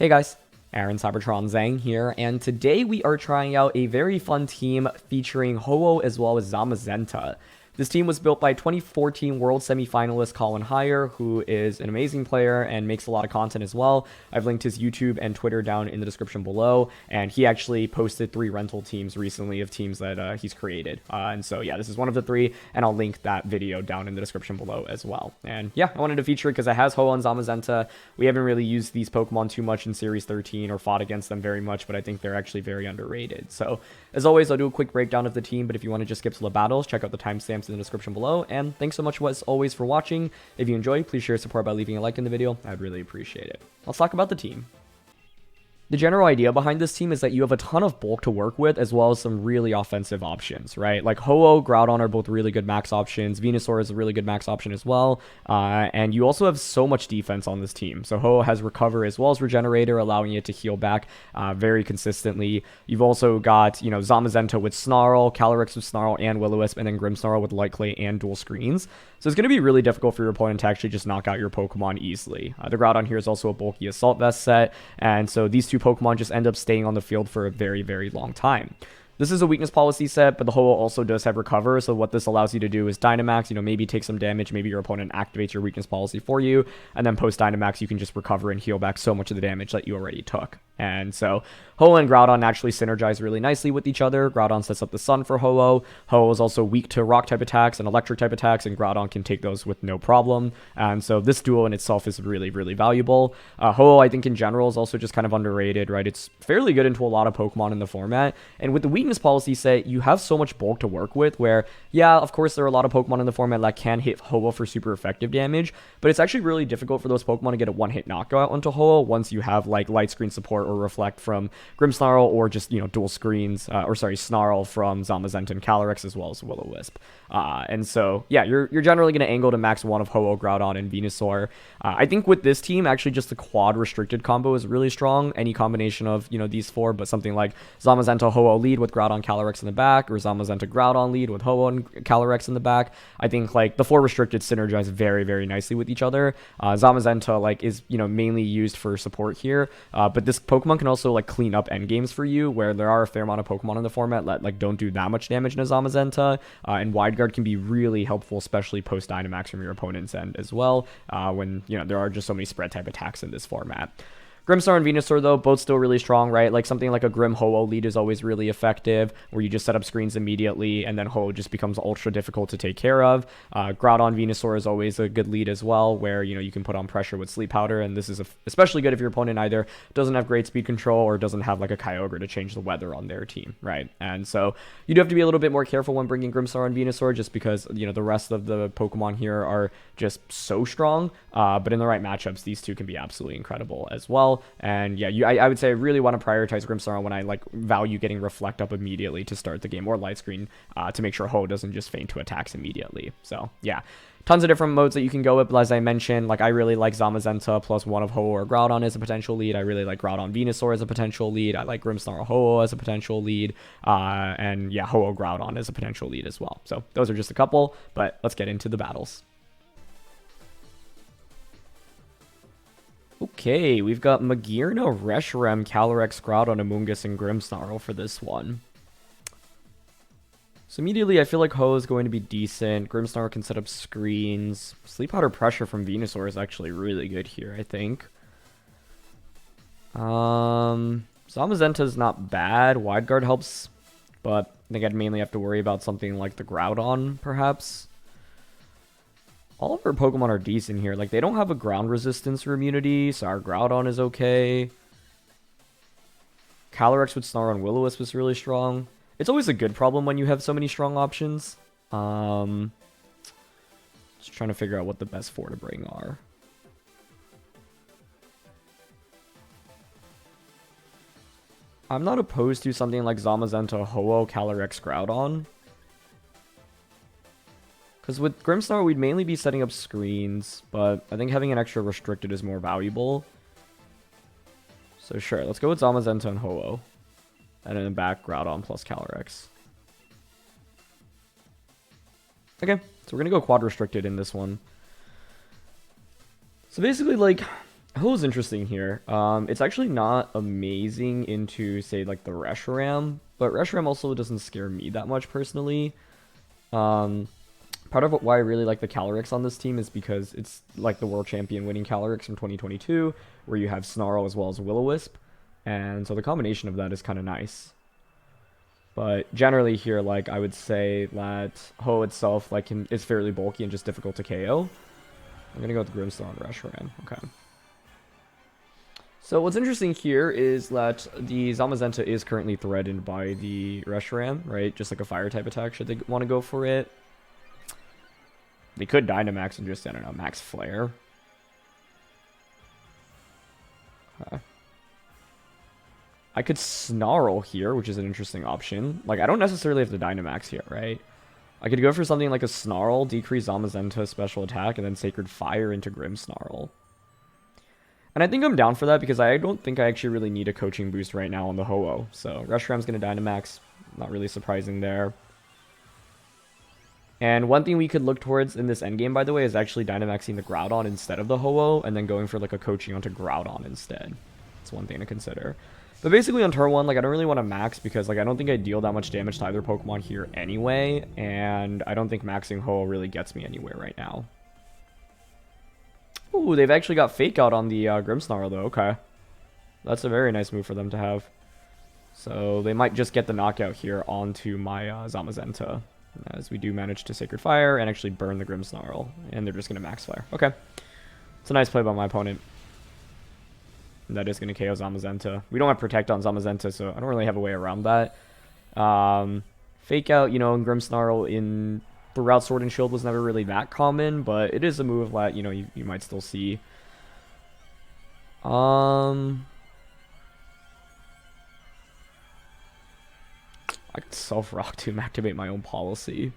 Hey guys, Aaron Cybertron Zhang here, and today we are trying out a very fun team featuring Ho-oh as well as Zamazenta. This team was built by 2014 Worlds Semi-Finalist Collin Heier, who is an amazing player and makes a lot of content as well. I've linked his YouTube and Twitter down in the description below, and he actually posted 3 rental teams recently of teams that he's created. And so yeah, this is one of the 3, and I'll link that video down in the description below as well. And yeah, I wanted to feature it because it has Ho-oh and Zamazenta. We haven't really used these Pokemon too much in Series 13 or fought against them very much, but I think they're actually very underrated. So as always, I'll do a quick breakdown of the team, but if you want to just skip to the battles, check out the timestamps in the description below. And thanks so much as always for watching. If you enjoy, please share support by leaving a like in the video. I'd really appreciate it. Let's talk about the team. The general idea behind this team is that you have a ton of bulk to work with, as well as some really offensive options, right? Like Ho-oh, Groudon are both really good max options. Venusaur is a really good max option as well. And you also have so much defense on this team. So Ho-oh has Recover as well as Regenerator, allowing it to heal back very consistently. You've also got, Zamazenta with Snarl, Calyrex with Snarl and Will-O-Wisp, and then Grimmsnarl with Light Clay and Dual Screens. So it's going to be really difficult for your opponent to actually just knock out your Pokemon easily. The Groudon here is also a bulky Assault Vest set, and so these two Pokemon just end up staying on the field for a very, very long time. This is a weakness policy set, but the Ho-oh also does have Recover, so what this allows you to do is Dynamax, maybe take some damage, maybe your opponent activates your weakness policy for you, and then post Dynamax, you can just recover and heal back so much of the damage that you already took. And so Ho-oh and Groudon naturally synergize really nicely with each other. Groudon sets up the Sun for Ho-oh. Ho-oh is also weak to rock type attacks and electric type attacks, and Groudon can take those with no problem. And so this duo in itself is really, really valuable. Ho-oh, I think in general, is also just kind of underrated, right? It's fairly good into a lot of Pokemon in the format. And with the weakness policy set, you have so much bulk to work with where, yeah, of course, there are a lot of Pokemon in the format that can hit Ho-oh for super effective damage, but it's actually really difficult for those Pokemon to get a one-hit knockout onto Ho-oh once you have, like, Light Screen support or Reflect from Grimmsnarl, or just, Dual Screens, Snarl from Zamazenta and Calyrex, as well as Will-O-Wisp. And so, yeah, you're generally going to angle to max 1 of Ho-oh, Groudon, and Venusaur. I think with this team, actually just the quad restricted combo is really strong. Any combination of, these 4, but something like Zamazenta, Ho-oh lead with Groudon, Calyrex in the back, or Zamazenta, Groudon lead with Ho-oh and Calyrex in the back. I think, like, the 4 restricted synergize very, very nicely with each other. Zamazenta, like, is, mainly used for support here, but this Pokemon can also, like, clean up endgames for you, where there are a fair amount of Pokemon in the format that, like, don't do that much damage in a Zamazenta, and Wide Guard can be really helpful, especially post Dynamax from your opponent's end as well, when, there are just so many spread type attacks in this format. Grimmsnarl and Venusaur, though, both still really strong, right? Like, something like a Grim Ho-oh lead is always really effective, where you just set up screens immediately, and then Ho-oh just becomes ultra difficult to take care of. Groudon Venusaur is always a good lead as well, where, you can put on pressure with Sleep Powder, and this is especially good if your opponent either doesn't have great speed control or doesn't have, like, a Kyogre to change the weather on their team, right? And so you do have to be a little bit more careful when bringing Grimmsnarl and Venusaur, just because, the rest of the Pokemon here are just so strong, but in the right matchups, these two can be absolutely incredible as well. And yeah, I would say I really want to prioritize Grimmsnarl when I value getting Reflect up immediately to start the game, or Light Screen to make sure Ho doesn't just feint to attacks immediately. So yeah, tons of different modes that you can go with. But as I mentioned, I really like Zamazenta plus 1 of Ho-oh or Groudon as a potential lead. I really like Groudon Venusaur as a potential lead. I like Grimmsnarl Ho-oh as a potential lead. And yeah, Ho-oh Groudon as a potential lead as well. So those are just a couple, but let's get into the battles. Okay, we've got Magearna, Reshiram, Calyrex, Groudon, Amoonguss, and Grimmsnarl for this one. So immediately, I feel like Ho is going to be decent. Grimmsnarl can set up screens. Sleep Powder Pressure from Venusaur is actually really good here, I think. Zamazenta is not bad. Wide Guard helps, but I think I'd mainly have to worry about something like the Groudon, perhaps. All of our Pokemon are decent here. Like, they don't have a ground resistance or immunity, so our Groudon is okay. Calyrex with Snarl and Will-O-Wisp is really strong. It's always a good problem when you have so many strong options. Just trying to figure out what the best 4 to bring are. I'm not opposed to something like Zamazenta, Ho-oh, Calyrex, Groudon. Because with Grimmsnarl, we'd mainly be setting up screens, but I think having an extra restricted is more valuable. So sure, let's go with Zamazenta and Ho-oh. And in the back, Groudon plus Calyrex. Okay, so we're going to go quad restricted in this one. So basically, Ho-oh's interesting here. It's actually not amazing into, say, like the Reshiram, but Reshiram also doesn't scare me that much personally. Um, Part of why I really like the Calyrex on this team is because it's like the world champion winning Calyrex from 2022, where you have Snarl as well as Will-O-Wisp, and so the combination of that is kind of nice. But generally here, like, I would say that Ho itself, like, is fairly bulky and just difficult to KO. I'm gonna go with Grimmsnarl and Reshiram. Okay. So what's interesting here is that the Zamazenta is currently threatened by the Reshiram, right? Just like a fire type attack should they want to go for it. They could Dynamax and just, I don't know, max Flare. Okay. I could Snarl here, which is an interesting option. Like, I don't necessarily have to Dynamax here, right? I could go for something like a Snarl, decrease Zamazenta special attack, and then Sacred Fire into Grimmsnarl. And I think I'm down for that because I don't think I actually really need a coaching boost right now on the Ho-Oh. So Reshiram's going to Dynamax. Not really surprising there. And one thing we could look towards in this endgame, by the way, is actually Dynamaxing the Groudon instead of the Ho-Oh, and then going for like a coaching onto Groudon instead. That's one thing to consider. But basically on turn 1, like, I don't really want to max because, like, I don't think I deal that much damage to either Pokemon here anyway, and I don't think maxing Ho-Oh really gets me anywhere right now. Ooh, they've actually got Fake Out on the Grimmsnarl, though. Okay. That's a very nice move for them to have. So they might just get the knockout here onto my Zamazenta, as we do manage to Sacred Fire and actually burn the Grimmsnarl, and they're just going to Max Fire. Okay. It's a nice play by my opponent. And that is going to KO Zamazenta. We don't have Protect on Zamazenta, so I don't really have a way around that. Fake Out, you know, and Grimmsnarl in throughout Sword and Shield was never really that common, but it is a move that, you know, you might still see. I could self-rock to activate my own policy.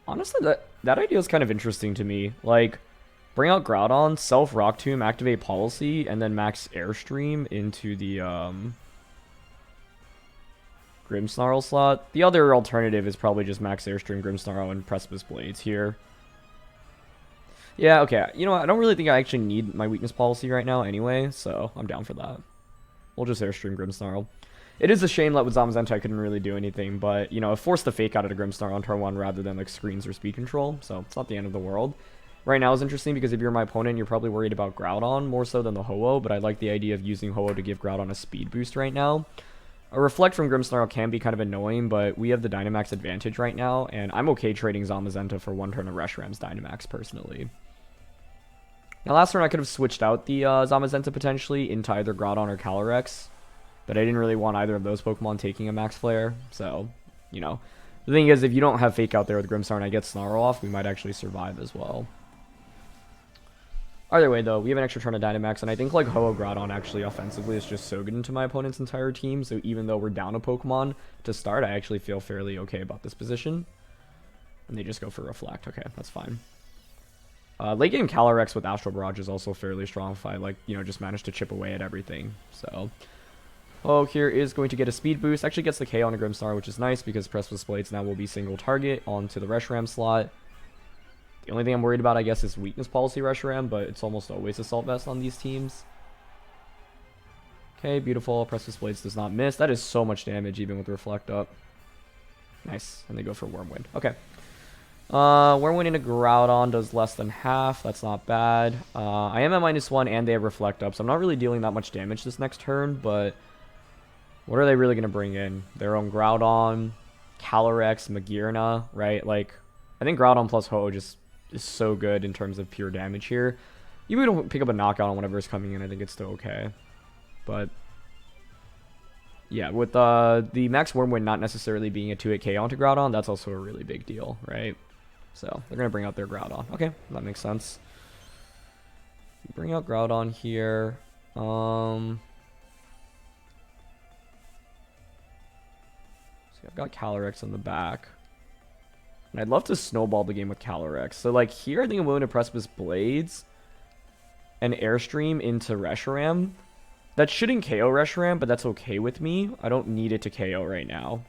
Honestly, that idea is kind of interesting to me. Like, bring out Groudon, self-rock tomb, activate policy, and then max Airstream into the Grimmsnarl slot. The other alternative is probably just max Airstream, Grimmsnarl, and Precipice Blades here. Yeah, okay. You know what? I don't really think I actually need my weakness policy right now anyway, so I'm down for that. We'll just Airstream Grimmsnarl. It is a shame that with Zamazenta I couldn't really do anything, but, you know, it forced the Fake Out of a Grimmsnarl on turn 1 rather than, like, screens or speed control, so it's not the end of the world. Right now is interesting because if you're my opponent, you're probably worried about Groudon more so than the Ho-Oh, but I like the idea of using Ho-Oh to give Groudon a speed boost right now. A Reflect from Grimmsnarl can be kind of annoying, but we have the Dynamax advantage right now, and I'm okay trading Zamazenta for one turn of Reshiram's Dynamax, personally. Now, last turn I could have switched out the Zamazenta potentially into either Groudon or Calyrex, but I didn't really want either of those Pokemon taking a Max Flare, so, you know. The thing is, if you don't have Fake Out there with Grimmsnarl and I get Snarl off, we might actually survive as well. Either way, though, we have an extra turn of Dynamax, and I think, like, Ho-Oh Groudon actually offensively is just so good into my opponent's entire team, so even though we're down a Pokemon to start, I actually feel fairly okay about this position. And they just go for Reflect. Okay, that's fine. Late game Calyrex with Astral Barrage is also fairly strong if I, like, you know, just manage to chip away at everything, so... Oh, here is going to get a speed boost. Actually gets the KO on a Grimmsnarl, which is nice because Precipice Blades now will be single target onto the Reshiram slot. The only thing I'm worried about, I guess, is weakness policy Reshiram, but it's almost always Assault Vest on these teams. Okay, beautiful. Precipice Blades does not miss. That is so much damage even with Reflect up. Nice. And they go for Wormwind. Okay. Wormwind into Groudon does less than half. That's not bad. I am at -1 and they have Reflect up, so I'm not really dealing that much damage this next turn, but... What are they really going to bring in? Their own Groudon, Calyrex, Magearna, right? Like, I think Groudon plus Ho-Oh just is so good in terms of pure damage here. Even if we don't pick up a knockout on whatever is coming in, I think it's still okay. But, yeah, with the Max Wormwind not necessarily being a 2-hit KO onto Groudon, that's also a really big deal, right? So, they're going to bring out their Groudon. Okay, that makes sense. Bring out Groudon here. I've got Calyrex in the back. And I'd love to snowball the game with Calyrex. So, like, here I think I'm willing to Precipice Blades and Airstream into Reshiram. That shouldn't KO Reshiram, but that's okay with me. I don't need it to KO right now.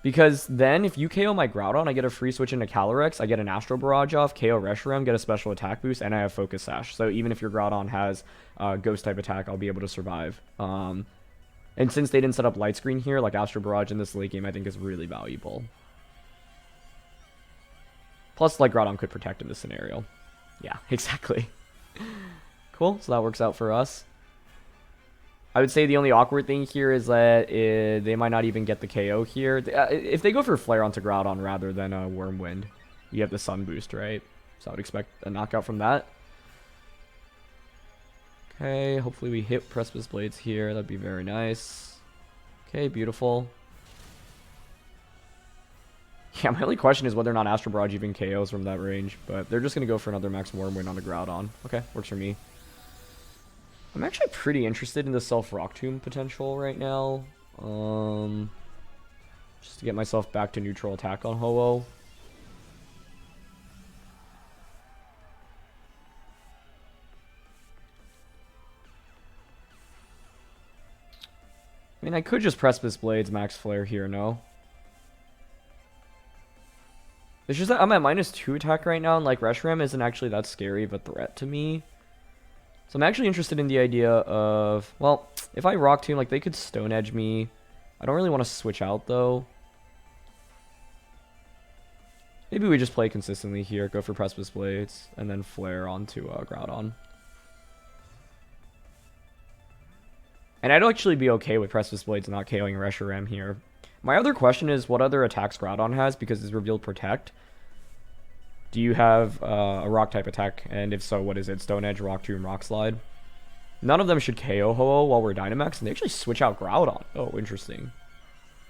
Because then if you KO my Groudon, I get a free switch into Calyrex, I get an Astral Barrage off, KO Reshiram, get a special attack boost, and I have Focus Sash. So even if your Groudon has Ghost type attack, I'll be able to survive. And since they didn't set up Light Screen here, like Astral Barrage in this late game, I think is really valuable. Plus, like, Groudon could protect in this scenario. Yeah, exactly. Cool, so that works out for us. I would say the only awkward thing here is that they might not even get the KO here. If they go for Flare onto Groudon rather than a Wormwind, you have the Sun Boost, right? So I would expect a knockout from that. Okay, hopefully we hit Precipice Blades here. That'd be very nice. Okay, beautiful. Yeah, my only question is whether or not Astral Barrage even KOs from that range. But they're just going to go for another Max Wormwind on the Groudon. Okay, works for me. I'm actually pretty interested in the Self-Rock Tomb potential right now. Just to get myself back to neutral attack on Ho-oh. I mean, I could just Precipice Blades, Max Flare here, no? It's just that I'm at -2 attack right now, and like Reshiram isn't actually that scary of a threat to me. So I'm actually interested in the idea of, well, if I Rock Tomb, like they could Stone Edge me. I don't really want to switch out though. Maybe we just play consistently here, go for Precipice Blades, and then Flare onto Groudon. And I'd actually be okay with Precipice Blades not KOing Reshiram here. My other question is what other attacks Groudon has because it's revealed Protect. Do you have a Rock type attack? And if so, what is it? Stone Edge, Rock Tomb, Rock Slide? None of them should KO Ho-oh while we're Dynamax, and they actually switch out Groudon. Oh, interesting.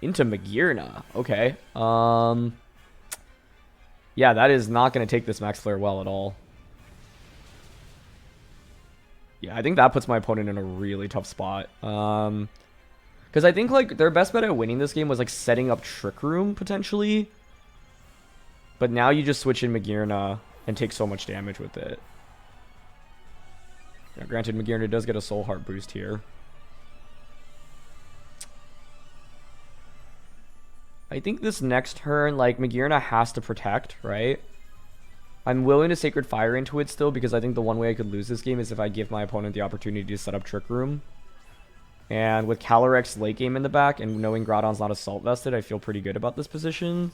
Into Magearna. Okay. Yeah, that is not going to take this Max Flare well at all. Yeah, I think that puts my opponent in a really tough spot. Because I think like their best bet at winning this game was like setting up Trick Room potentially. But now you just switch in Magearna and take so much damage with it. Now, granted, Magearna does get a Soul Heart boost here. I think this next turn, like, Magearna has to protect, right? I'm willing to Sacred Fire into it still because I think the one way I could lose this game is if I give my opponent the opportunity to set up Trick Room. And with Calyrex late game in the back and knowing Groudon's not Assault Vested, I feel pretty good about this position.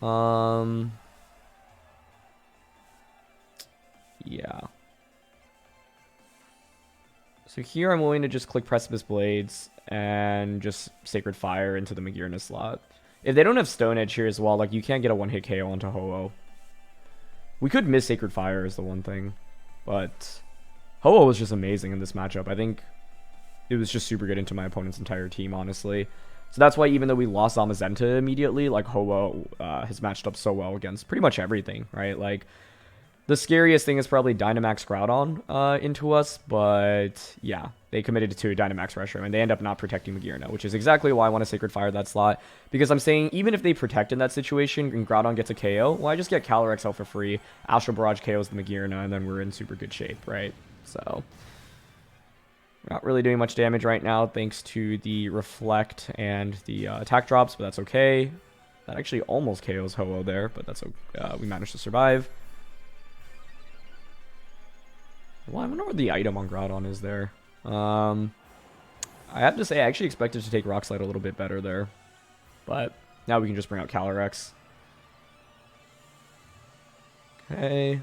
Yeah. So here I'm willing to just click Precipice Blades and just Sacred Fire into the Magearna slot. If they don't have Stone Edge here as well, like you can't get a one-hit KO onto Ho-oh. We could miss Sacred Fire is the one thing. But Ho-oh was just amazing in this matchup. I think it was just super good into my opponent's entire team, honestly. So that's why even though we lost Zamazenta immediately, like Ho-oh has matched up so well against pretty much everything, right? Like the scariest thing is probably Dynamax Groudon into us, but yeah, they committed to Dynamax Reshiram and they end up not protecting Magearna, which is exactly why I want to Sacred Fire that slot. Because I'm saying even if they protect in that situation and Groudon gets a KO, well, I just get Calyrex out for free, Astral Barrage KOs the Magearna, and then we're in super good shape, right? So not really doing much damage right now thanks to the Reflect and the attack drops, but that's okay. That actually almost KOs Ho-oh there, but that's okay. We managed to survive. Well, I wonder what the item on Groudon is there. I have to say, I actually expected to take Rock Slide a little bit better there. But now we can just bring out Calyrex. Okay.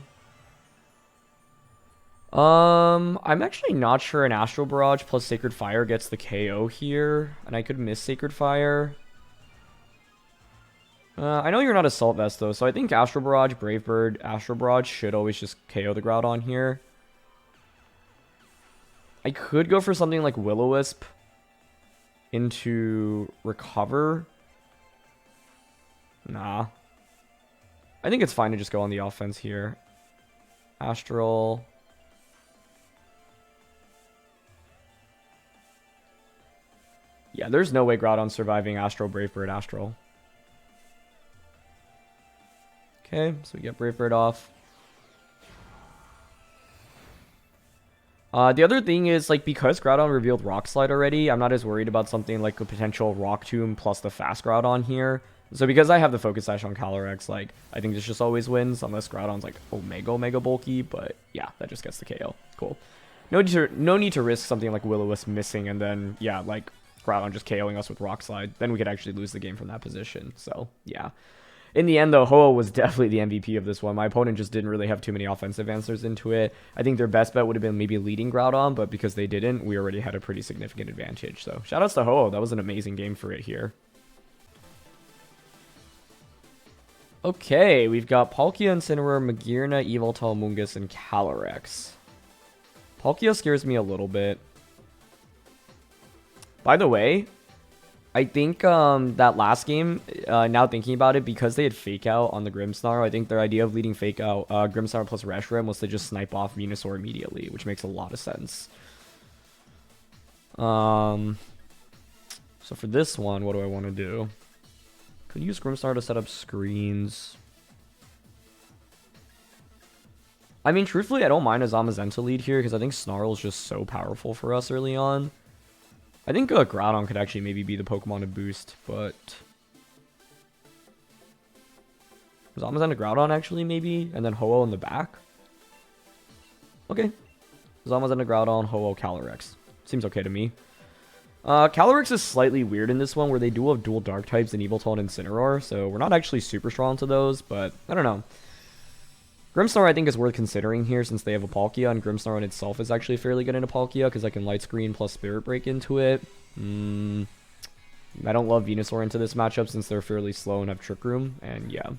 I'm actually not sure an Astral Barrage plus Sacred Fire gets the KO here. And I could miss Sacred Fire. I know you're not Assault Vest, though. So I think Astral Barrage, Brave Bird, Astral Barrage should always just KO the Groudon here. I could go for something like Will-O-Wisp into Recover. Nah. I think it's fine to just go on the offense here. Astral. Yeah, there's no way Groudon's surviving Astral, Brave Bird, Astral. Okay, so we get Brave Bird off. The other thing is, like, because Groudon revealed Rock Slide already, I'm not as worried about something like a potential Rock Tomb plus the Fast Groudon here. So because I have the Focus Sash on Calyrex, like, I think this just always wins, unless Groudon's, like, Omega bulky, but yeah, that just gets the KO. Cool. No need to risk something like Will-O-Wisp missing, and then, yeah, like, Groudon just KOing us with Rock Slide. Then we could actually lose the game from that position, so, yeah. In the end, though, Ho-Oh was definitely the MVP of this one. My opponent just didn't really have too many offensive answers into it. I think their best bet would have been maybe leading Groudon, but because they didn't, we already had a pretty significant advantage. So, shoutouts to Ho-Oh. That was an amazing game for it here. Okay, we've got Palkia, Incineroar, Magearna, Yveltal, Mungus, and Calyrex. Palkia scares me a little bit. By the way, I think that last game, now thinking about it, because they had Fake Out on the Grimmsnarl, I think their idea of leading Fake Out Grimmsnarl plus Reshiram was to just snipe off Venusaur immediately, which makes a lot of sense. So for this one, what do I want to do? Could use Grimmsnarl to set up screens. I mean, truthfully, I don't mind a Zamazenta lead here, because I think Snarl is just so powerful for us early on. I think Groudon could actually maybe be the Pokemon to boost, but... Zamazenta Groudon actually, maybe? And then Ho-Oh in the back? Okay. Zamazenta Groudon, Ho-Oh, Calyrex. Seems okay to me. Calyrex is slightly weird in this one, where they do have dual Dark types in Yveltal and Incineroar, so we're not actually super strong to those, but I don't know. Grimmsnarl I think is worth considering here since they have a Palkia, and Grimmsnarl in itself is actually fairly good in a Palkia because I can Light Screen plus Spirit Break into it. I don't love Venusaur into this matchup since they're fairly slow and have Trick Room, and yeah.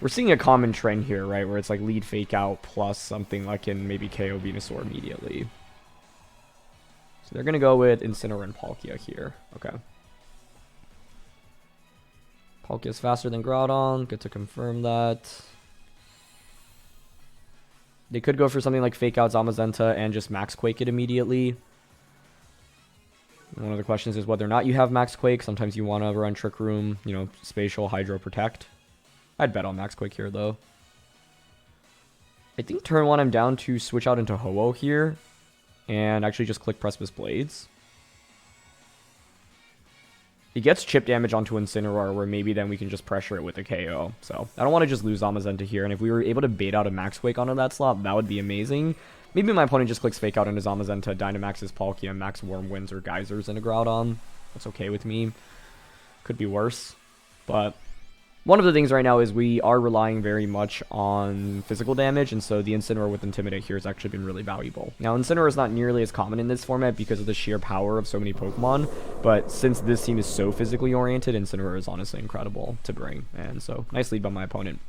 We're seeing a common trend here, right, where it's like lead Fake Out plus something like can maybe KO Venusaur immediately. So they're going to go with Incineroar and Palkia here. Okay. Palkia is faster than Groudon. Good to confirm that. They could go for something like Fake Out Zamazenta and just Max Quake it immediately. One of the questions is whether or not you have Max Quake. Sometimes you want to run Trick Room, you know, Spatial, Hydro, Protect. I'd bet on Max Quake here, though. I think turn 1 I'm down to switch out into Ho-Oh here. And actually just click Precipice Blades. He gets chip damage onto Incineroar, where maybe then we can just pressure it with a KO. So, I don't want to just lose Zamazenta here, and if we were able to bait out a Max Quake onto that slot, that would be amazing. Maybe my opponent just clicks Fake Out into Zamazenta, Dynamaxes Palkia, Max Wormwinds or Geysers into Groudon. That's okay with me. Could be worse. But one of the things right now is we are relying very much on physical damage, and so the Incineroar with Intimidate here has actually been really valuable. Now, Incineroar is not nearly as common in this format because of the sheer power of so many Pokemon, but since this team is so physically oriented, Incineroar is honestly incredible to bring, and so nice lead by my opponent.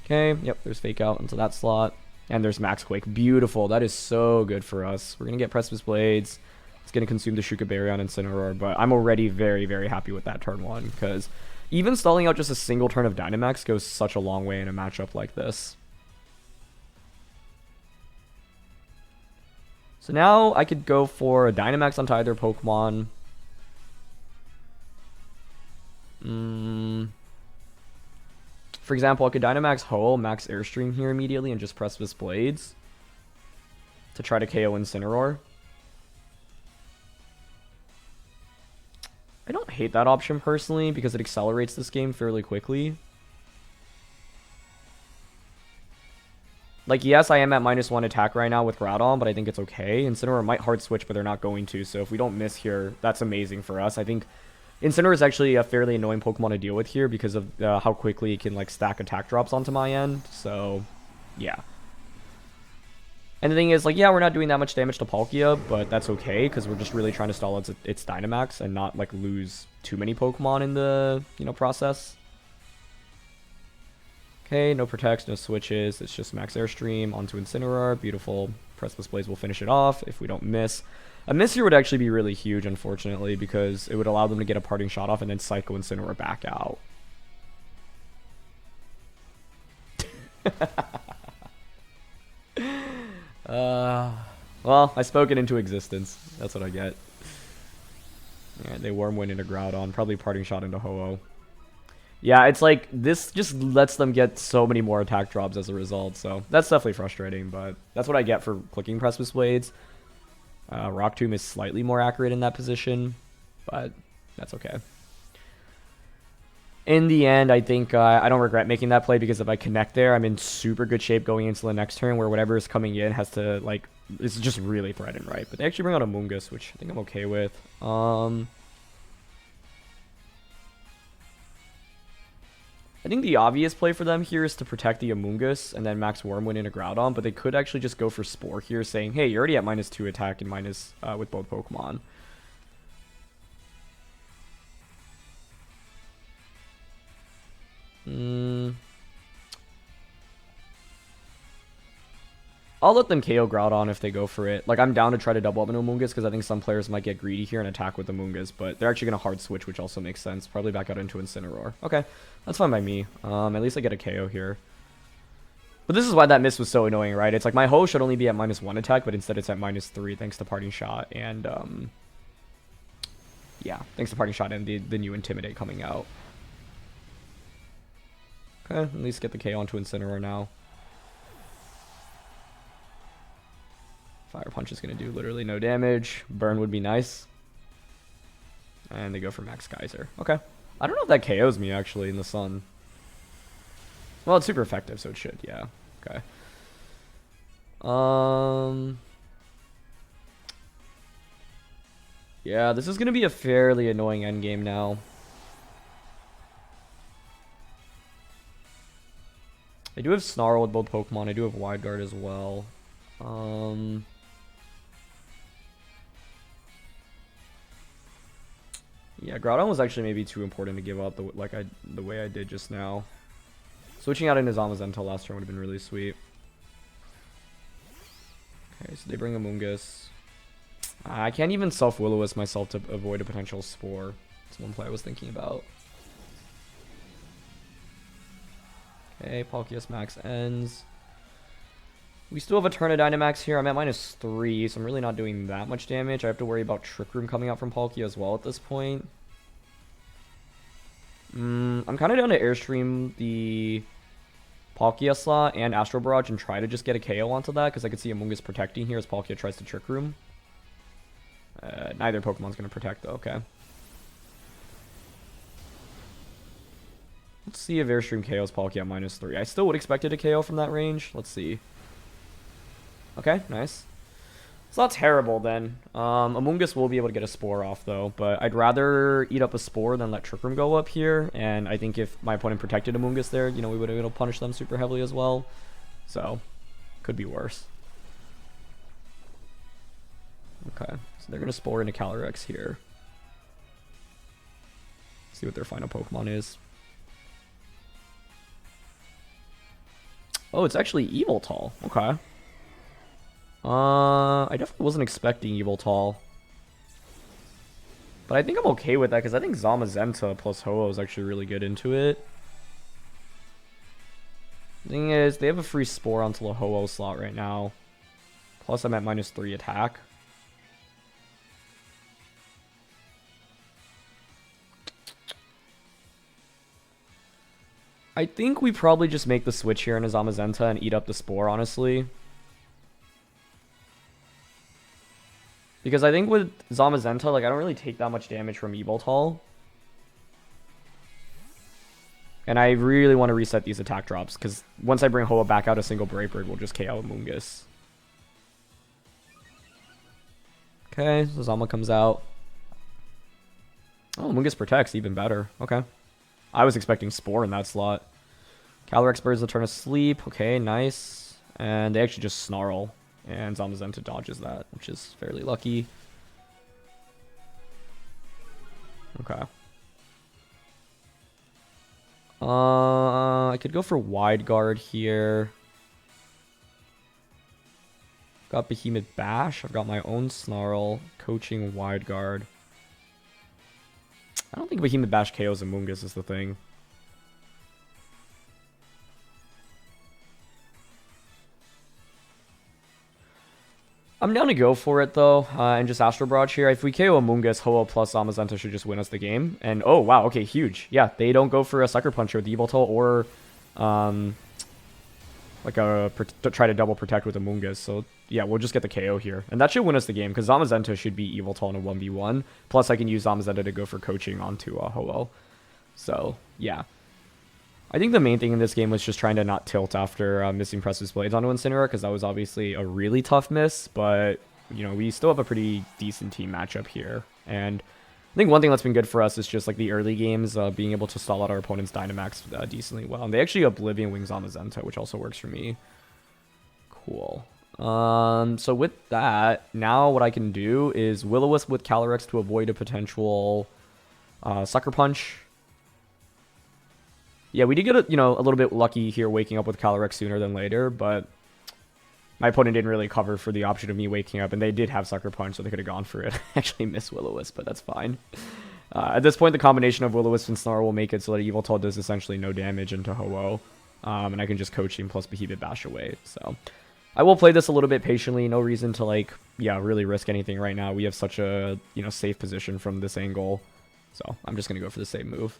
Okay, yep, there's Fake Out into that slot, and there's Max Quake. Beautiful, that is so good for us. We're going to get Precipice Blades. It's going to consume the Shuka Berry on Incineroar, but I'm already very, very happy with that turn 1, because even stalling out just a single turn of Dynamax goes such a long way in a matchup like this. So now I could go for a Dynamax onto either Pokemon. For example, I could Dynamax Ho-Oh, Max Airstream here immediately, and just Precipice Blades to try to KO Incineroar. I don't hate that option personally because it accelerates this game fairly quickly. Like, yes, I am at -1 attack right now with Groudon, but I think it's okay. Incineroar might hard switch, but they're not going to, so if we don't miss here, that's amazing for us. I think Incineroar is actually a fairly annoying Pokemon to deal with here because of how quickly it can, like, stack attack drops onto my end, so yeah. And the thing is, like, yeah, we're not doing that much damage to Palkia, but that's okay, because we're just really trying to stall its Dynamax and not, like, lose too many Pokemon in the, you know, process. Okay, no protects, no switches. It's just Max Airstream onto Incineroar. Beautiful. Precipice Blaze will finish it off if we don't miss. A miss here would actually be really huge, unfortunately, because it would allow them to get a parting shot off and then Psycho Incineroar back out. Well, I spoke it into existence. That's what I get. Alright, they Wormwind into Groudon. Probably parting shot into Ho-Oh. Yeah, it's like, this just lets them get so many more attack drops as a result, so that's definitely frustrating, but that's what I get for clicking Press with Blades. Rock Tomb is slightly more accurate in that position, but that's okay. In the end, I think I don't regret making that play, because if I connect there, I'm in super good shape going into the next turn, where whatever is coming in has to, like, it's just really threatened, right? But they actually bring out a Mungus, which I think I'm okay with. I think the obvious play for them here is to protect the Amoonguss and then max Wormwind into Groudon, but they could actually just go for Spore here, saying, hey, you're already at -2 attack and minus with both Pokemon. I'll let them KO Groudon if they go for it. Like, I'm down to try to double up into Amoonguss, because I think some players might get greedy here and attack with Amoonguss, but they're actually going to hard switch, which also makes sense. Probably back out into Incineroar. Okay, that's fine by me. At least I get a KO here. But this is why that miss was so annoying, right? It's like my Ho should only be at -1 attack, but instead it's at -3 thanks to Parting Shot and, yeah, thanks to Parting Shot and the new Intimidate coming out. Okay, at least get the KO onto Incineroar now. Fire Punch is going to do literally no damage. Burn would be nice. And they go for Max Geyser. Okay. I don't know if that KOs me, actually, in the sun. Well, it's super effective, so it should, yeah. Okay. Yeah, this is going to be a fairly annoying endgame now. I do have Snarl with both Pokemon. I do have Wide Guard as well. Yeah, Groudon was actually maybe too important to give up the way I did just now. Switching out into Zamazenta last turn would have been really sweet. Okay, so they bring Amoonguss. I can't even self-Will-O-Wisp myself to avoid a potential Spore. That's one play I was thinking about. Okay, Palkias Max ends. We still have a turn of Dynamax here. I'm at -3, so I'm really not doing that much damage. I have to worry about Trick Room coming out from Palkia as well at this point. I'm kind of down to Airstream the Palkia slot and Astral Barrage and try to just get a KO onto that, because I could see Amoonguss protecting here as Palkia tries to Trick Room. Neither Pokemon's going to protect, though. Okay. Let's see if Airstream KOs Palkia at -3. I still would expect it to KO from that range. Let's see. Okay, nice. It's not terrible then. Amoonguss will be able to get a Spore off though, but I'd rather eat up a Spore than let Trick Room go up here, and I think if my opponent protected Amoonguss there, you know, we would have been able to punish them super heavily as well. So, could be worse. Okay, so they're going to Spore into Calyrex here. See what their final Pokemon is. Oh, it's actually Yveltal. Okay. I definitely wasn't expecting Yveltal. But I think I'm okay with that, because I think Zamazenta plus Ho-oh is actually really good into it. Thing is, they have a free Spore onto a Ho-oh slot right now. Plus I'm at -3 attack. I think we probably just make the switch here into Zamazenta and eat up the Spore, honestly. Because I think with Zamazenta, like, I don't really take that much damage from Yveltal. And I really want to reset these attack drops, because once I bring Ho-oh back out, a single Brave Bird will just KO Amoonguss. Okay, so Zama comes out. Oh, Amoonguss protects, even better. Okay. I was expecting Spore in that slot. Calyrex Birds will turn asleep. Okay, nice. And they actually just Snarl. And Zamazenta dodges that, which is fairly lucky. Okay. I could go for Wide Guard here. Got Behemoth Bash. I've got my own Snarl. Coaching Wide Guard. I don't think Behemoth Bash KOs Amoonguss is the thing. I'm down to go for it, though, and just Astro Barrage here. If we KO Amoonguss, Ho-oh plus Zamazenta should just win us the game. And, oh, wow, okay, huge. Yeah, they don't go for a Sucker Punch with Yveltal or, try to double protect with Amoonguss. So, yeah, we'll just get the KO here. And that should win us the game, because Zamazenta should be Yveltal in a 1v1. Plus, I can use Zamazenta to go for coaching onto Ho-oh. So, yeah. I think the main thing in this game was just trying to not tilt after missing Precipice Blades onto Incineroar, because that was obviously a really tough miss, but, you know, we still have a pretty decent team matchup here. And I think one thing that's been good for us is just, like, the early games, being able to stall out our opponent's Dynamax decently well. And they actually Oblivion Wing Zamazenta, which also works for me. Cool. So with that, now what I can do is Will-O-Wisp with Calyrex to avoid a potential Sucker Punch. Yeah, we did get a little bit lucky here waking up with Calyrex sooner than later, but my opponent didn't really cover for the option of me waking up, and they did have Sucker Punch, so they could have gone for it. Actually missed Will-O-Wisp, but that's fine. At this point, the combination of Will-O-Wisp and Snarl will make it so that Yveltal does essentially no damage into Ho-oh, and I can just Coaching plus Behemoth Bash away. So I will play this a little bit patiently. No reason to, like, really risk anything right now. We have such a, safe position from this angle, so I'm just going to go for the same move.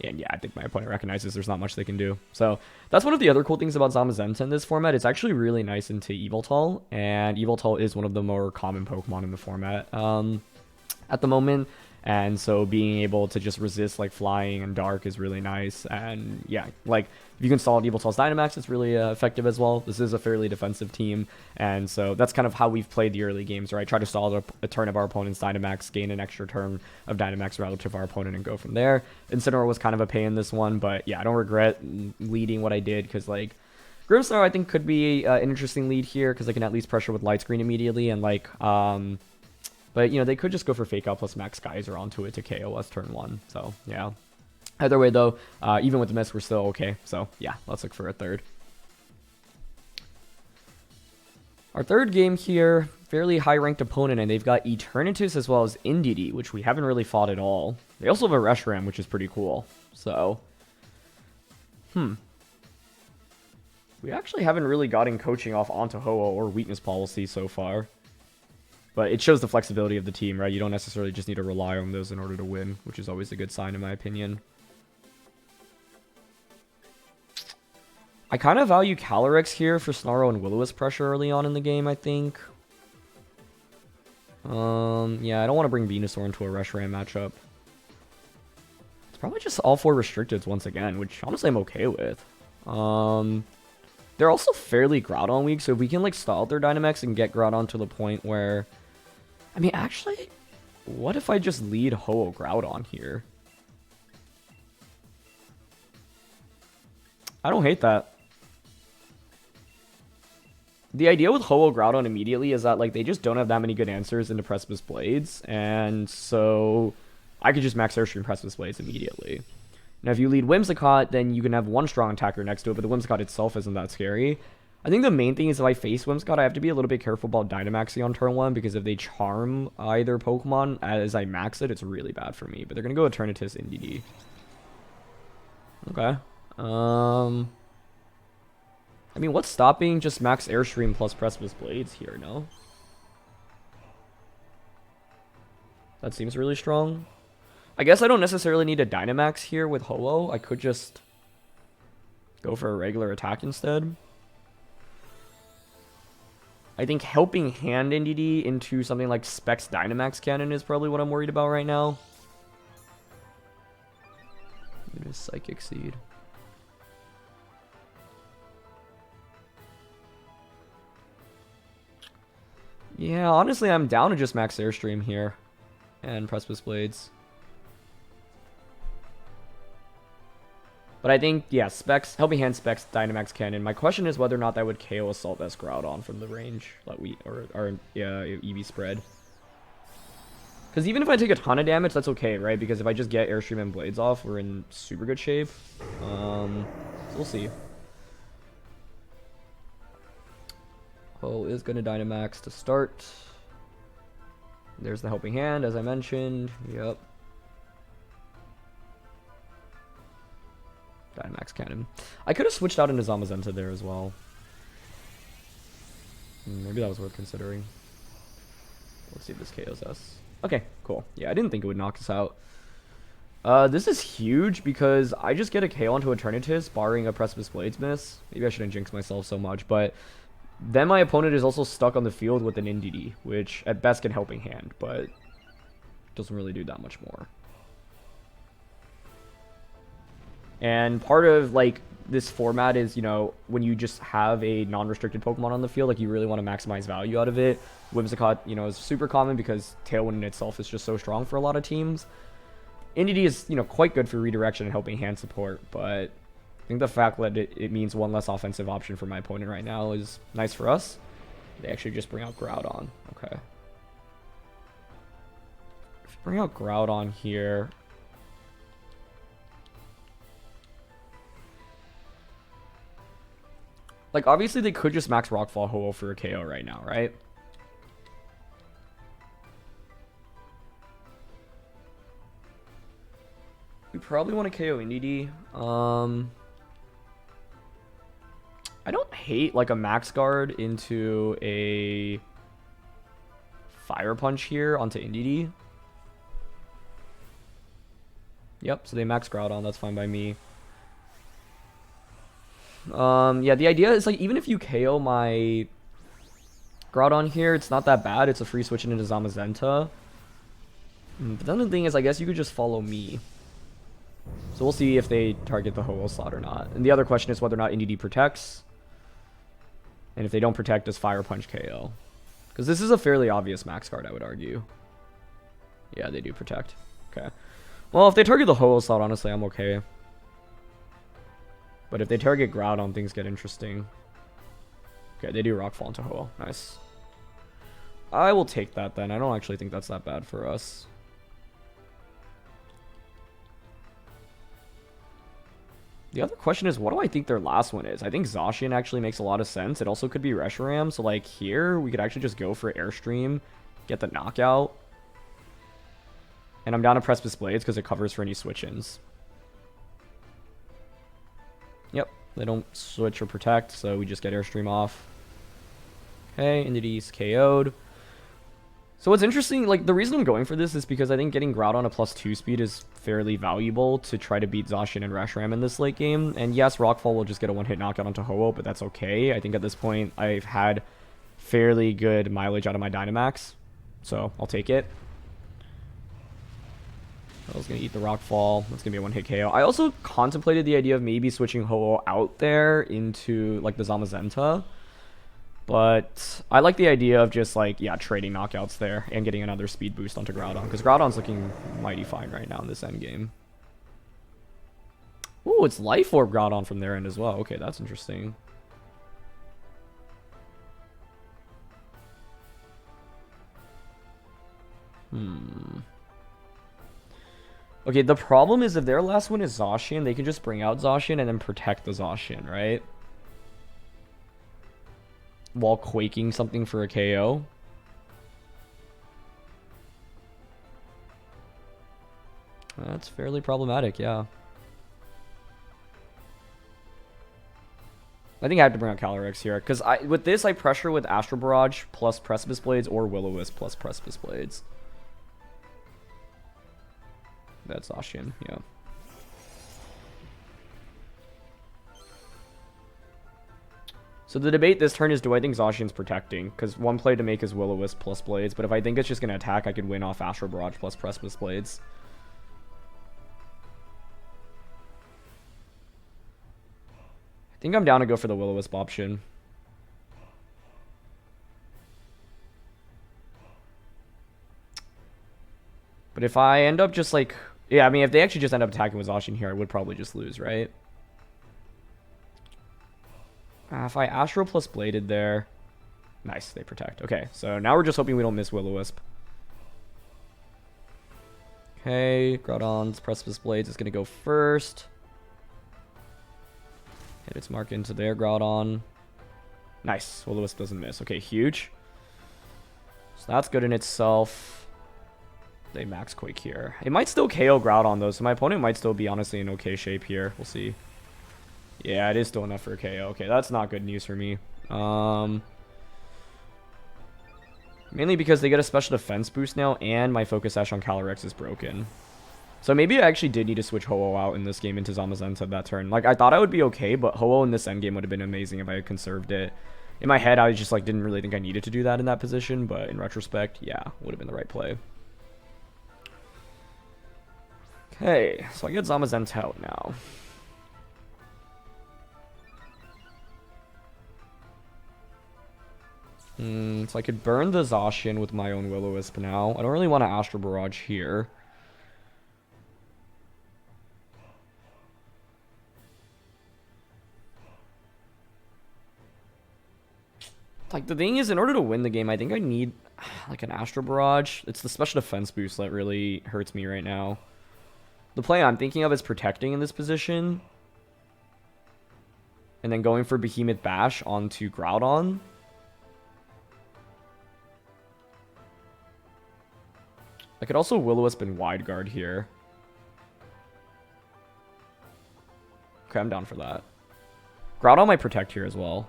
And yeah, I think my opponent recognizes there's not much they can do. So that's one of the other cool things about Zamazenta in this format. It's actually really nice into Yveltal, and Yveltal is one of the more common Pokemon in the format at the moment. And so being able to just resist like Flying and Dark is really nice. And yeah, like if you can stall Yveltal's Dynamax, it's really effective as well. This is a fairly defensive team, and so that's kind of how we've played the early games, right? Try to stall a turn of our opponent's Dynamax, gain an extra turn of Dynamax relative to our opponent, and go from there. Incineroar was kind of a pain in this one, but yeah, I don't regret leading what I did, because like Grimmsnarl I think could be an interesting lead here, because I can at least pressure with Light Screen immediately, and like but, they could just go for Fake Out plus Max Geyser onto it to KO us turn 1. So, yeah. Either way, though, even with the miss, we're still okay. So, yeah, let's look for a third. Our third game here, fairly high-ranked opponent, and they've got Eternatus as well as Indeedee, which we haven't really fought at all. They also have a Reshiram, which is pretty cool. So, we actually haven't really gotten coaching off onto Ho-oh or Weakness Policy so far. But it shows the flexibility of the team, right? You don't necessarily just need to rely on those in order to win, which is always a good sign in my opinion. I kind of value Calyrex here for Snarl and Will-O-Wisp pressure early on in the game, I think. Yeah, I don't want to bring Venusaur into a Reshiram matchup. It's probably just all 4 restricteds once again, which honestly I'm okay with. They're also fairly Groudon weak, so if we can like stall their Dynamax and get Groudon to the point where... I mean, actually, what if I just lead Ho-oh Groudon here? I don't hate that. The idea with Ho-oh Groudon immediately is that like they just don't have that many good answers into Precipice Blades, and so I could just max Airstream Precipice Blades immediately. Now, if you lead Whimsicott, then you can have one strong attacker next to it, but the Whimsicott itself isn't that scary. I think the main thing is if I face Whimsicott, I have to be a little bit careful about Dynamaxing on turn 1, because if they charm either Pokemon as I max it, it's really bad for me. But they're going to go Eternatus Indeedee. Okay. I mean, what's stopping just max Airstream plus Precipice Blades here, no? That seems really strong. I guess I don't necessarily need a Dynamax here with Ho-oh. I could just go for a regular attack instead. I think helping hand Indeedee into something like Specs Dynamax Cannon is probably what I'm worried about right now. It is Psychic Seed. Yeah, honestly, I'm down to just max Airstream here and Precipice Blades. But I think, yeah, Specs, Helping Hand Specs Dynamax Cannon. My question is whether or not that would KO Assault Vest Groudon from the range that EV spread. Because even if I take a ton of damage, that's okay, right? Because if I just get Airstream and Blades off, we're in super good shape. So we'll see. Ho is going to Dynamax to start. There's the Helping Hand, as I mentioned. Yep. Dynamax Cannon. I could have switched out into Zamazenta there as well. Maybe that was worth considering. Let's see if this KOs us. Okay, cool. Yeah, I didn't think it would knock us out. This is huge because I just get a KO onto Eternatus, barring a Precipice Blades miss. Maybe I shouldn't jinx myself so much, but then my opponent is also stuck on the field with an Indeedee, which at best can Helping Hand, but doesn't really do that much more. And part of, like, this format is, you know, when you just have a non-restricted Pokemon on the field, like, you really want to maximize value out of it. Whimsicott, you know, is super common because Tailwind in itself is just so strong for a lot of teams. Indeedee is, you know, quite good for redirection and Helping Hand support, but I think the fact that it means one less offensive option for my opponent right now is nice for us. They actually just bring out Groudon. Okay. If you bring out Groudon here... Like, obviously they could just max Rockfall Ho-oh for a KO right now, right? We probably want to KO Indeedee. I don't hate, like, a Max Guard into a Fire Punch here onto Indeedee. Yep, so they max Groudon, that's fine by me. Yeah, the idea is, like, even if you KO my Groudon here, it's not that bad. It's a free switch into Zamazenta. But then the thing is, I guess you could just follow me. So we'll see if they target the Ho-oh slot or not. And the other question is whether or not Indeedee protects. And if they don't protect, does Fire Punch KO? Because this is a fairly obvious max guard, I would argue. Yeah, they do protect. Okay. Well, if they target the Ho-oh slot, honestly, I'm okay. But if they target Groudon, things get interesting. Okay, they do Rockfall into Ho-oh. Nice. I will take that then. I don't actually think that's that bad for us. The other question is, what do I think their last one is? I think Zacian actually makes a lot of sense. It also could be Reshiram. So, like, here, we could actually just go for Airstream, get the knockout. And I'm down to Precipice Blades because it covers for any switch-ins. Yep, they don't switch or protect, so we just get Airstream off. Okay, Indeedee's KO'd. So what's interesting, like, the reason I'm going for this is because I think getting Groudon a +2 speed is fairly valuable to try to beat Zacian and Reshiram in this late game. And yes, Rockfall will just get a one-hit knockout onto Ho-oh, but that's okay. I think at this point, I've had fairly good mileage out of my Dynamax, so I'll take it. I was going to eat the Rockfall. That's going to be a one-hit KO. I also contemplated the idea of maybe switching Ho-oh out there into, like, the Zamazenta. But I like the idea of just, like, yeah, trading knockouts there and getting another speed boost onto Groudon. Because Groudon's looking mighty fine right now in this endgame. Ooh, it's Life Orb Groudon from their end as well. Okay, that's interesting. Okay, the problem is if their last one is Zacian, they can just bring out Zacian and then protect the Zacian, right? While quaking something for a KO. That's fairly problematic, yeah. I think I have to bring out Calyrex here, because with this I pressure with Astral Barrage plus Precipice Blades or Will-O-Wisp plus Precipice Blades. That's Zacian, yeah. So the debate this turn is, do I think Zacian's protecting? Because one play to make is Will-O-Wisp plus Blades, but if I think it's just going to attack, I could win off Astral Barrage plus Precipice Blades. I think I'm down to go for the Will-O-Wisp option. But if I end up just like... Yeah, I mean, if they actually just end up attacking with Zacian here, I would probably just lose, right? If I Astro plus Bladed there... Nice, they protect. Okay, so now we're just hoping we don't miss Will-O-Wisp. Okay, Groudon's Precipice Blades is going to go first. Hit its mark into their Groudon. Nice, Will-O-Wisp doesn't miss. Okay, huge. So that's good in itself. They max Quake here. It might still KO Groudon though, so my opponent might still be honestly in okay shape here. We'll see. Yeah, it is still enough for a KO. Okay, that's not good news for me. Mainly because they get a special defense boost now, and my Focus Sash on Calyrex is broken. So maybe I actually did need to switch Ho-oh out in this game into Zamazenta that turn. Like, I thought I would be okay, but Ho-oh in this endgame would have been amazing if I had conserved it. In my head, I just, like, didn't really think I needed to do that in that position, but in retrospect, yeah, would have been the right play. Okay, so I get Zamazenta out now. So I could burn the Zacian with my own Will-O-Wisp now. I don't really want to Astral Barrage here. Like, the thing is, in order to win the game, I think I need, like, an Astral Barrage. It's the special defense boost that really hurts me right now. The play I'm thinking of is protecting in this position. And then going for Behemoth Bash onto Groudon. I could also Will-O-Wisp and Wide Guard here. Okay, I'm down for that. Groudon might protect here as well.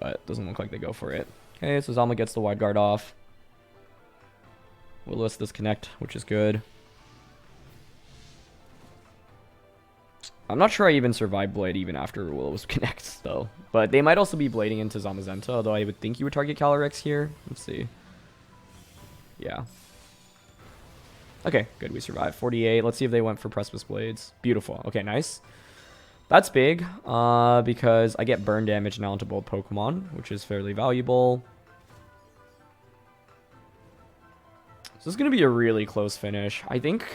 But doesn't look like they go for it. Okay, so Zama gets the Wide Guard off. Will-O-Wisp disconnect, which is good. I'm not sure I even survive Blade even after Will-O-Wisp connects, though. But they might also be blading into Zamazenta, although I would think you would target Calyrex here. Let's see. Yeah. Okay, good, we survived. 48, let's see if they went for Precipice Blades. Beautiful, okay, nice. That's big, because I get burn damage now into both Pokemon, which is fairly valuable. So this is going to be a really close finish. I think,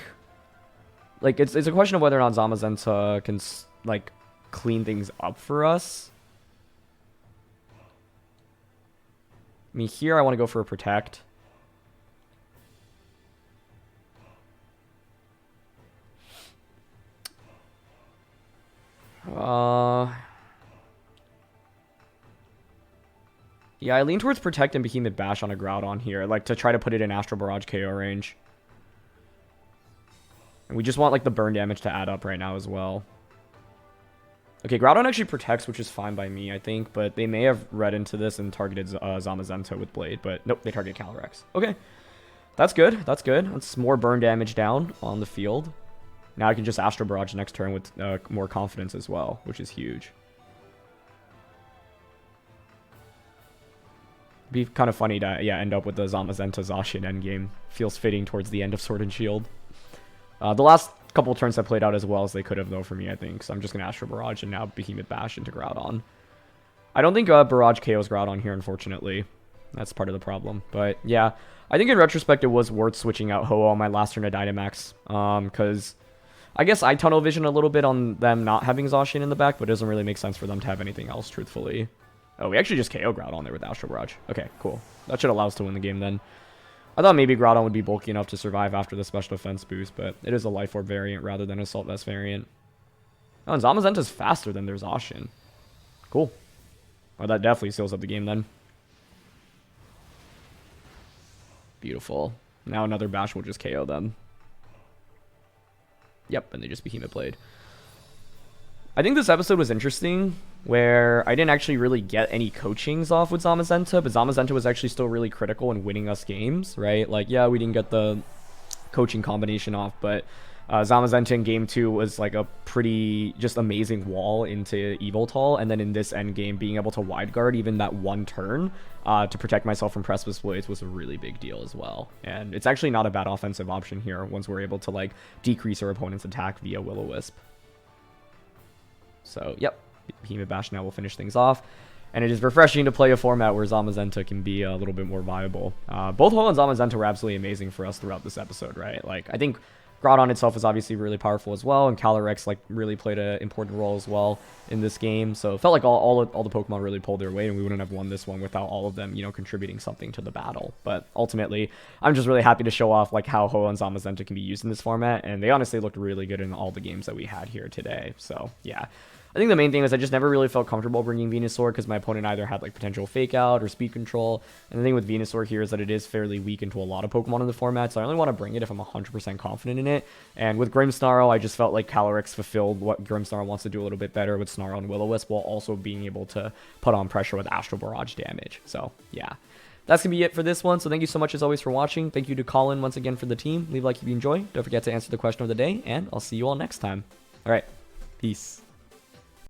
like, it's a question of whether or not Zamazenta can, like, clean things up for us. I mean, here I want to go for a Protect. Yeah, I lean towards Protect and Behemoth Bash on a Groudon here, like, to try to put it in Astral Barrage KO range. And we just want, like, the burn damage to add up right now as well. Okay, Groudon actually protects, which is fine by me, I think, but they may have read into this and targeted Zamazenta with Blade, but nope, they target Calyrex. Okay, that's good, that's good. That's more burn damage down on the field. Now I can just Astral Barrage next turn with more confidence as well, which is huge. Be kind of funny to, yeah, end up with the Zamazenta Zacian endgame. Feels fitting towards the end of Sword and Shield. The last couple turns have played out as well as they could have, though, for me, I think. So I'm just going to Astral Barrage and now Behemoth Bash into Groudon. I don't think Barrage KOs Groudon here, unfortunately. That's part of the problem. But, yeah, I think in retrospect it was worth switching out Ho-oh on my last turn to Dynamax. Because I guess I tunnel vision a little bit on them not having Zacian in the back, but it doesn't really make sense for them to have anything else, truthfully. Oh, we actually just KO Groudon there with Astral Barrage. Okay, cool. That should allow us to win the game then. I thought maybe Groudon would be bulky enough to survive after the special defense boost, but it is a Life Orb variant rather than Assault Vest variant. Oh, and Zamazenta's faster than their Zacian. Cool. Oh, that definitely seals up the game then. Beautiful. Now another Bash will just KO them. Yep, and they just Behemoth Blade. I think this episode was interesting, where I didn't actually really get any coachings off with Zamazenta, but Zamazenta was actually still really critical in winning us games, right? Like, yeah, we didn't get the coaching combination off, but Zamazenta in Game 2 was like a pretty just amazing wall into Yveltal, and then in this end game, being able to Wide Guard even that one turn to protect myself from Precipice Blades was a really big deal as well. And it's actually not a bad offensive option here once we're able to, like, decrease our opponent's attack via Will-O-Wisp. So, yep, Behemoth Bash now will finish things off. And it is refreshing to play a format where Zamazenta can be a little bit more viable. Both Ho-oh and Zamazenta were absolutely amazing for us throughout this episode, right? Like, I think Groudon itself is obviously really powerful as well, and Calyrex, like, really played an important role as well in this game. So it felt like all the Pokemon really pulled their weight, and we wouldn't have won this one without all of them, you know, contributing something to the battle. But ultimately, I'm just really happy to show off, like, how Ho-oh and Zamazenta can be used in this format, and they honestly looked really good in all the games that we had here today. So, yeah. I think the main thing was I just never really felt comfortable bringing Venusaur because my opponent either had, like, potential Fake Out or Speed Control. And the thing with Venusaur here is that it is fairly weak into a lot of Pokemon in the format, so I only want to bring it if I'm 100% confident in it. And with Grimmsnarl, I just felt like Calyrex fulfilled what Grimmsnarl wants to do a little bit better with Snarl and Will-O-Wisp, while also being able to put on pressure with Astral Barrage damage. So, yeah. that's going to be it for this one. So thank you so much as always for watching. Thank you to Collin once again for the team. Leave a like if you enjoy. Don't forget to answer the question of the day, and I'll see you all next time. All right. Peace.